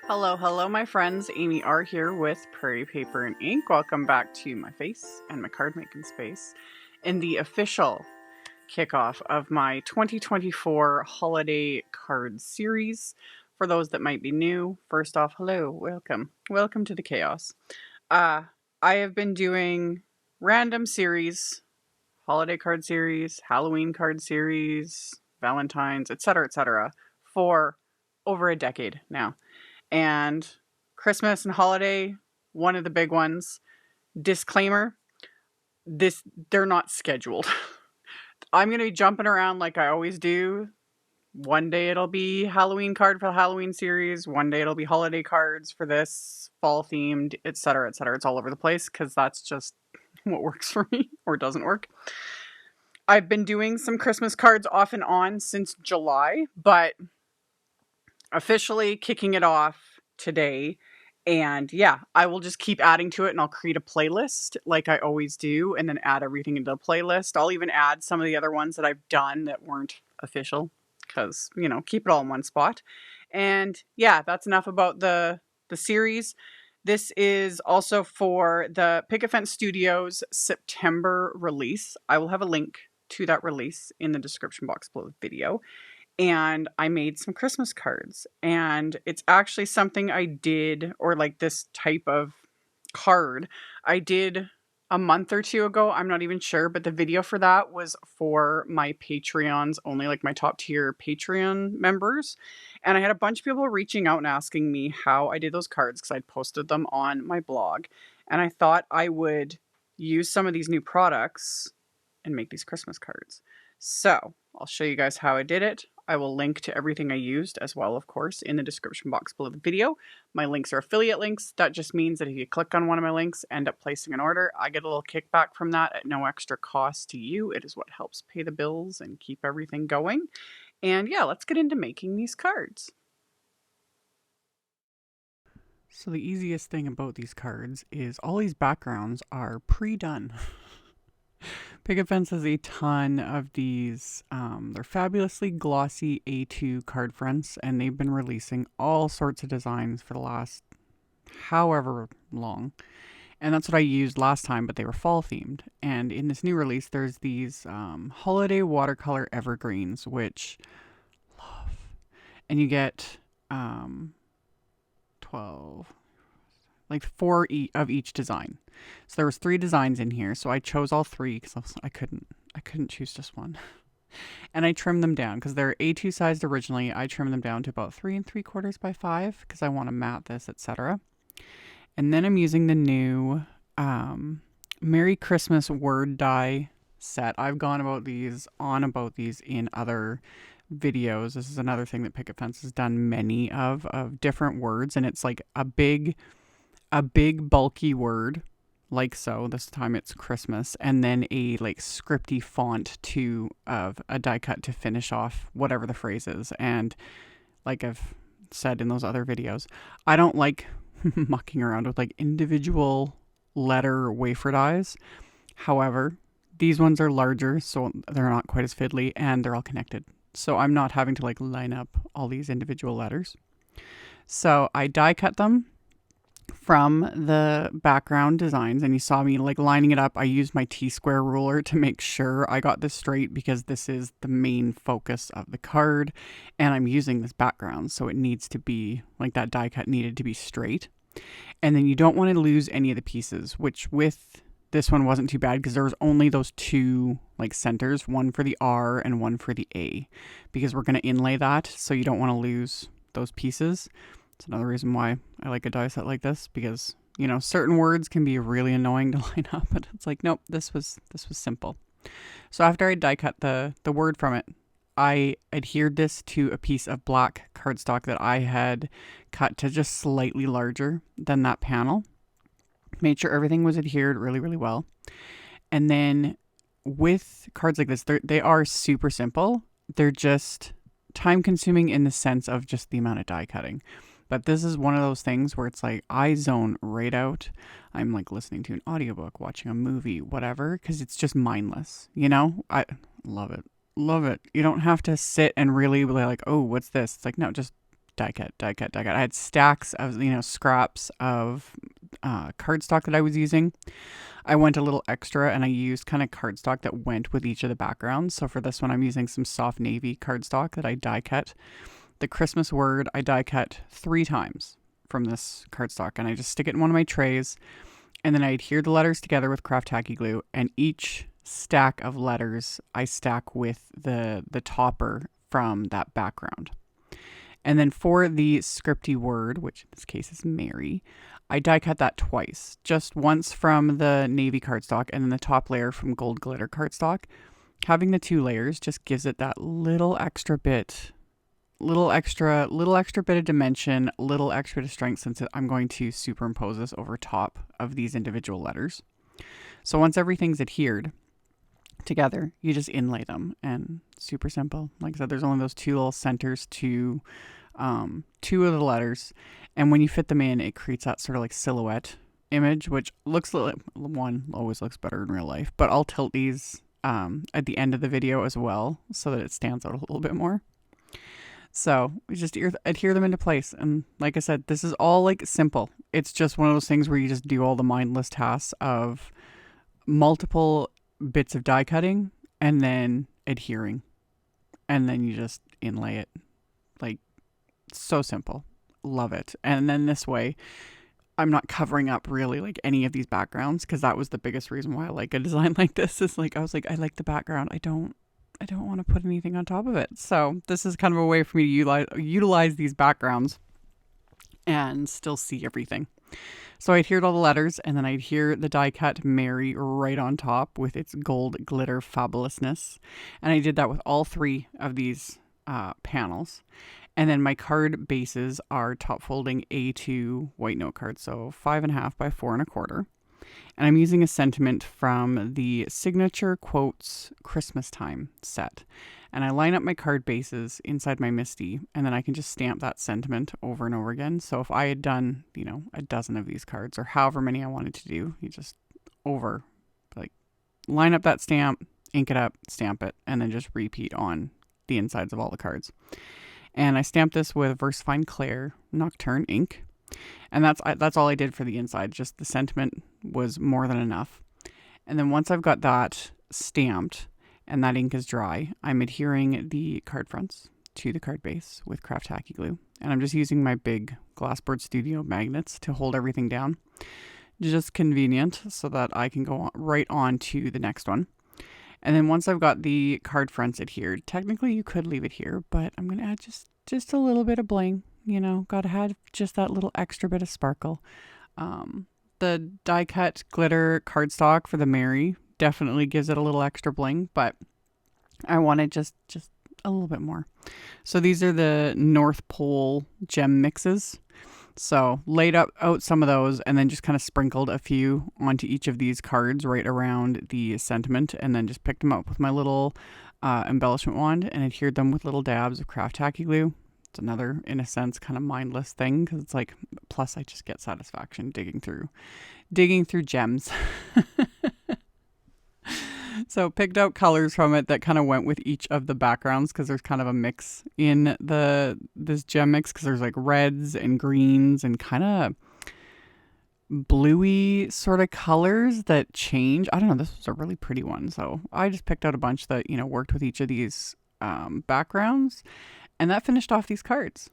Hello, hello, my friends. AmyR here with Prairie Paper and Ink. Welcome back to my face and my card making space in the official kickoff of my 2024 holiday card series. For those that might be new, first off, hello, welcome. Welcome to the chaos. I have been doing random series, holiday card series, Halloween card series, Valentine's, etc., for over a decade now. And Christmas and holiday, one of the big ones. Disclaimer, they're not scheduled. I'm going to be jumping around like I always do. One day it'll be Halloween card for the Halloween series. One day it'll be holiday cards for this, fall themed, etc., etc. It's all over the place because that's just what works for me or doesn't work. I've been doing some Christmas cards off and on since July, but officially kicking it off today. And yeah, I will just keep adding to it and I'll create a playlist like I always do and then add everything into the playlist. I'll even add some of the other ones that I've done that weren't official because, keep it all in one spot. And yeah, that's enough about the series. This is also for the Picket Studios September release. I will have a link to that release in the description box below the video. And I made some Christmas cards, and it's actually something I did, or like this type of card I did a month or two ago. I'm not even sure, but the video for that was for my Patreons only, like my top tier Patreon members. And I had a bunch of people reaching out and asking me how I did those cards because I'd posted them on my blog. And I thought I would use some of these new products and make these Christmas cards. So I'll show you guys how I did it. I will link to everything I used as well, of course, in the description box below the video. My links are affiliate links. That just means that if you click on one of my links, end up placing an order, I get a little kickback from that at no extra cost to you. It is what helps pay the bills and keep everything going. And yeah, let's get into making these cards. So the easiest thing about these cards is all these backgrounds are pre-done. Picket has a ton of these. They're fabulously glossy A2 card fronts, and they've been releasing all sorts of designs for the last however long. And that's what I used last time, but they were fall themed. And in this new release, there's these holiday watercolor evergreens, which love. And you get 12, like 4 of each design. So there was 3 designs in here. So I chose all 3 because I couldn't choose just one. And I trimmed them down because they're A2 sized originally. I trimmed them down to about 3 3/4 by 5 because I want to mat this, etc. And then I'm using the new Merry Christmas word die set. I've gone about these in other videos. This is another thing that Picket Fence has done many of different words, and it's like a big bulky word, like so. This time it's Christmas, and then a like scripty font of a die cut to finish off whatever the phrase is. And like I've said in those other videos, I don't like mucking around with like individual letter wafer dies. However, these ones are larger, so they're not quite as fiddly, and they're all connected. So I'm not having to like line up all these individual letters. So I die cut them from the background designs, and you saw me like lining it up. I used my T-square ruler to make sure I got this straight because this is the main focus of the card, and I'm using this background, so it needs to be like that die cut needed to be straight. And then you don't want to lose any of the pieces, which with this one wasn't too bad because there was only those 2 like centers, one for the R and one for the A, because we're going to inlay that, so you don't want to lose those pieces. It's another reason why I like a die set like this, because certain words can be really annoying to line up, but it's like, nope, this was simple. So after I die cut the word from it, I adhered this to a piece of black cardstock that I had cut to just slightly larger than that panel. Made sure everything was adhered really, really well. And then with cards like this, they are super simple. They're just time consuming in the sense of just the amount of die cutting. But this is one of those things where it's like I zone right out. I'm like listening to an audiobook, watching a movie, whatever, because it's just mindless. I love it. Love it. You don't have to sit and really be like, oh, what's this? It's like, no, just die cut. I had stacks of, scraps of cardstock that I was using. I went a little extra and I used kind of cardstock that went with each of the backgrounds. So for this one, I'm using some soft navy cardstock that I die cut. The Christmas word I die cut 3 times from this cardstock, and I just stick it in one of my trays, and then I adhere the letters together with craft tacky glue, and each stack of letters I stack with the topper from that background. And then for the scripty word, which in this case is Mary, I die cut that twice, just once from the navy cardstock and then the top layer from gold glitter cardstock. Having the 2 layers just gives it that little extra bit of dimension, little extra bit of strength, since I'm going to superimpose this over top of these individual letters. So once everything's adhered together, you just inlay them, and super simple. Like I said, there's only those 2 little centers to 2 of the letters, and when you fit them in, it creates that sort of like silhouette image, which looks one always looks better in real life, but I'll tilt these at the end of the video as well so that it stands out a little bit more. So we just adhere them into place. And like I said, this is all like simple. It's just one of those things where you just do all the mindless tasks of multiple bits of die cutting and then adhering. And then you just inlay it. Like, so simple. Love it. And then this way, I'm not covering up really like any of these backgrounds, because that was the biggest reason why I like a design like this. Is like, I was like, I like the background. I don't want to put anything on top of it. So this is kind of a way for me to utilize these backgrounds and still see everything. So I adhered all the letters, and then I adhere the die cut Mary right on top with its gold glitter fabulousness. And I did that with all 3 of these panels. And then my card bases are top folding A2 white note cards, so 5.5 by 4 1/4. And I'm using a sentiment from the Signature Quotes Christmastime set. And I line up my card bases inside my MISTI, and then I can just stamp that sentiment over and over again. So if I had done, a dozen of these cards, or however many I wanted to do, you just line up that stamp, ink it up, stamp it, and then just repeat on the insides of all the cards. And I stamped this with VersaFine Clair Nocturne ink. And that's all I did for the inside. Just the sentiment was more than enough. And then once I've got that stamped and that ink is dry, I'm adhering the card fronts to the card base with craft tacky glue. And I'm just using my big Glassboard Studio magnets to hold everything down. Just convenient so that I can go right on to the next one. And then once I've got the card fronts adhered, technically you could leave it here, but I'm going to add just a little bit of bling. Gotta have just that little extra bit of sparkle. The die cut glitter cardstock for the Mary definitely gives it a little extra bling, but I wanted just a little bit more. So these are the North Pole Gem mixes. So laid out some of those, and then just kind of sprinkled a few onto each of these cards right around the sentiment, and then just picked them up with my little embellishment wand and adhered them with little dabs of craft tacky glue. It's another, in a sense, kind of mindless thing, because it's like, plus I just get satisfaction digging through gems. So picked out colors from it that kind of went with each of the backgrounds, because there's kind of a mix in this gem mix, because there's like reds and greens and kind of bluey sort of colors that change. I don't know, this was a really pretty one, so I just picked out a bunch that worked with each of these backgrounds, and that finished off these cards.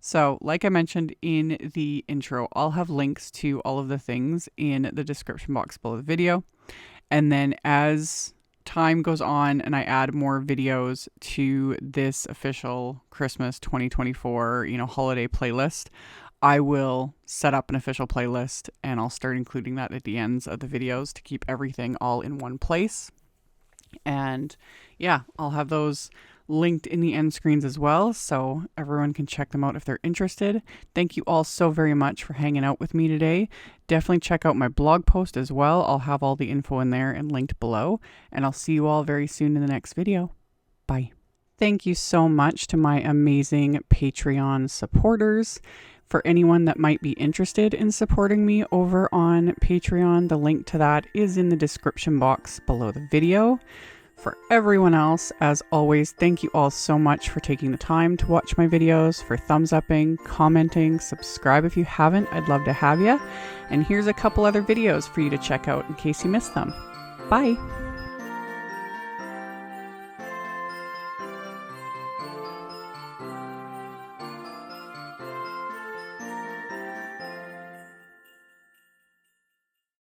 So like I mentioned in the intro, I'll have links to all of the things in the description box below the video. And then as time goes on and I add more videos to this official Christmas 2024, holiday playlist, I will set up an official playlist, and I'll start including that at the ends of the videos to keep everything all in one place. And yeah, I'll have those linked in the end screens as well, so everyone can check them out if they're interested. Thank you all so very much for hanging out with me today. Definitely check out my blog post as well. I'll have all the info in there and linked below, and I'll see you all very soon in the next video. Bye. Thank you so much to my amazing Patreon supporters. For anyone that might be interested in supporting me over on Patreon, the link to that is in the description box below the video. For everyone else, as always, thank you all so much for taking the time to watch my videos, for thumbs upping, commenting, subscribe if you haven't, I'd love to have you. And here's a couple other videos for you to check out in case you missed them. Bye!